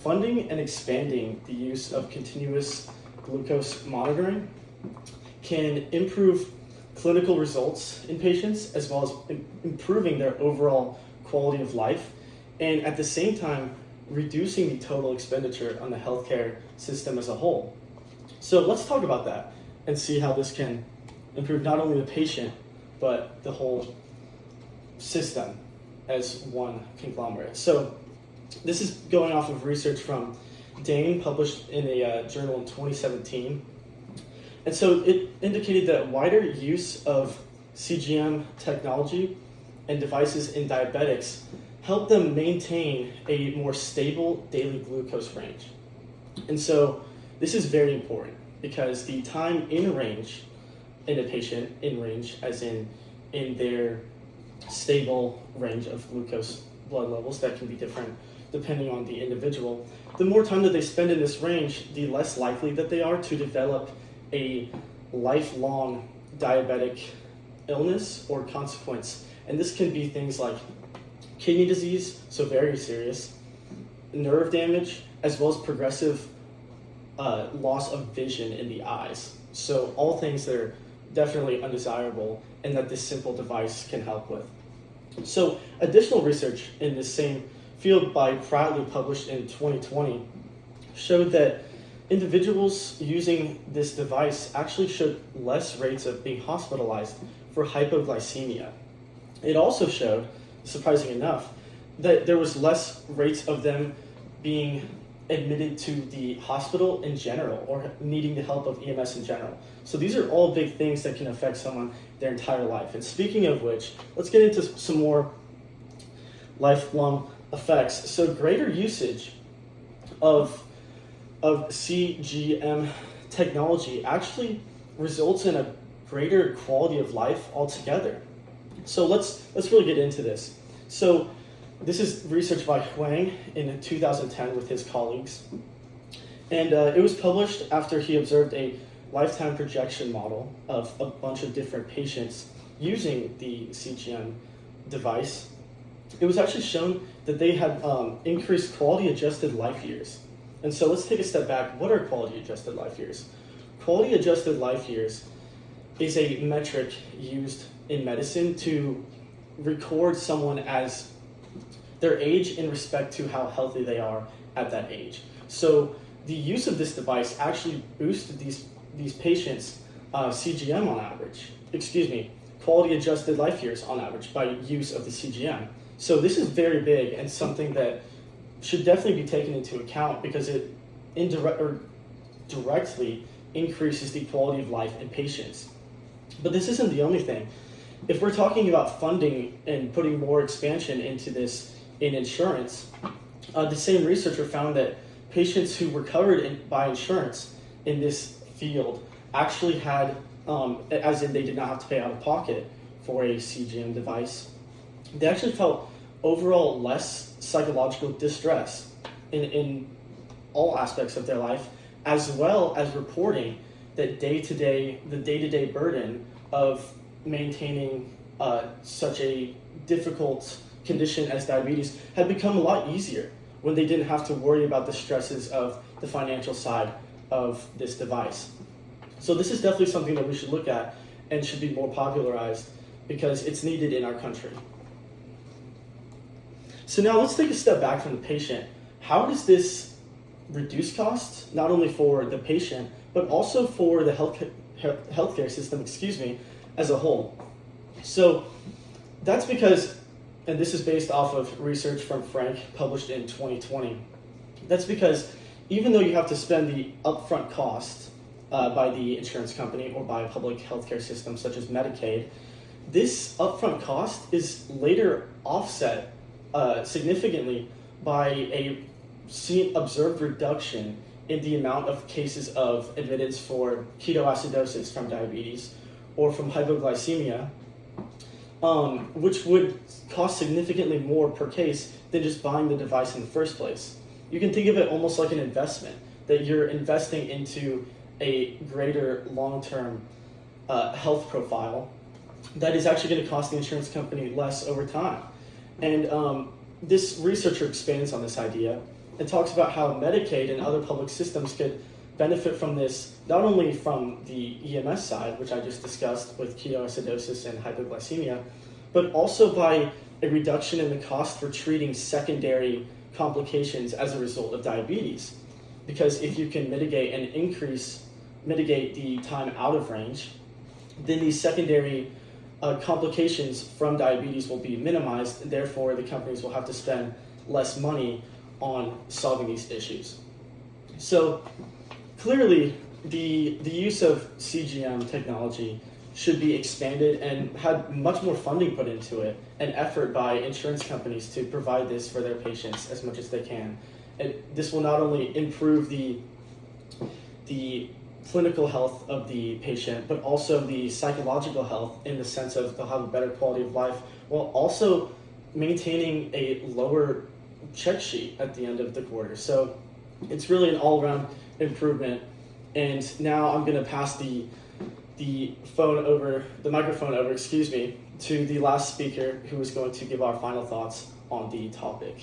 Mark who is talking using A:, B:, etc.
A: Funding and expanding the use of continuous glucose monitoring can improve clinical results in patients as well as improving their overall quality of life, and at the same time reducing the total expenditure on the healthcare system as a whole. So let's talk about that and see how this can improve not only the patient but the whole system as one conglomerate. So this is going off of research from Dane, published in a journal in 2017. And so it indicated that wider use of CGM technology and devices in diabetics help them maintain a more stable daily glucose range. And so this is very important because the time in range in a patient, in range as in their stable range of glucose blood levels that can be different depending on the individual, the more time that they spend in this range, the less likely that they are to develop a lifelong diabetic illness or consequence. And this can be things like kidney disease, so very serious, nerve damage, as well as progressive loss of vision in the eyes. So all things that are definitely undesirable and that this simple device can help with. So additional research in this same field by Pratley, published in 2020, showed that individuals using this device actually showed less rates of being hospitalized for hypoglycemia. It also showed, surprising enough, that there was less rates of them being admitted to the hospital in general or needing the help of EMS in general. So these are all big things that can affect someone their entire life. And speaking of which, let's get into some more lifelong effects. So greater usage of CGM technology actually results in a greater quality of life altogether. So let's really get into this. So this is research by Huang in 2010 with his colleagues. And it was published after he observed a lifetime projection model of a bunch of different patients using the CGM device. It was actually shown that they had increased quality-adjusted life years. And so let's take a step back. What are quality-adjusted life years? Quality-adjusted life years is a metric used in medicine to record someone as their age in respect to how healthy they are at that age. So the use of this device actually boosted these patients' CGM on average, quality-adjusted life years on average by use of the CGM. So this is very big and something that should definitely be taken into account because it directly increases the quality of life in patients. But this isn't the only thing. If we're talking about funding and putting more expansion into this in insurance, the same researcher found that patients who were covered by insurance in this field actually had, as in they did not have to pay out of pocket for a CGM device, they actually felt overall less psychological distress in all aspects of their life, as well as reporting that the day-to-day burden of maintaining such a difficult condition as diabetes had become a lot easier when they didn't have to worry about the stresses of the financial side of this device. So this is definitely something that we should look at and should be more popularized because it's needed in our country. So now let's take a step back from the patient. How does this reduce costs, not only for the patient, but also for the healthcare system, as a whole? So that's because, and this is based off of research from Frank, published in 2020, that's because even though you have to spend the upfront cost by the insurance company or by a public healthcare system such as Medicaid, this upfront cost is later offset significantly by a observed reduction in the amount of cases of admittance for ketoacidosis from diabetes or from hypoglycemia, which would cost significantly more per case than just buying the device in the first place. You can think of it almost like an investment, that you're investing into a greater long-term health profile that is actually going to cost the insurance company less over time. And this researcher expands on this idea It talks about how Medicaid and other public systems could benefit from this, not only from the EMS side, which I just discussed with ketoacidosis and hypoglycemia, but also by a reduction in the cost for treating secondary complications as a result of diabetes. Because if you can mitigate the time out of range, then these secondary complications from diabetes will be minimized, and therefore the companies will have to spend less money on solving these issues. So clearly, the use of CGM technology should be expanded and had much more funding put into it, and effort by insurance companies to provide this for their patients as much as they can. And this will not only improve the clinical health of the patient, but also the psychological health in the sense of they'll have a better quality of life, while also maintaining a lower check sheet at the end of the quarter. So it's really an all-around improvement. And now I'm going to pass the microphone over, to the last speaker, who is going to give our final thoughts on the topic.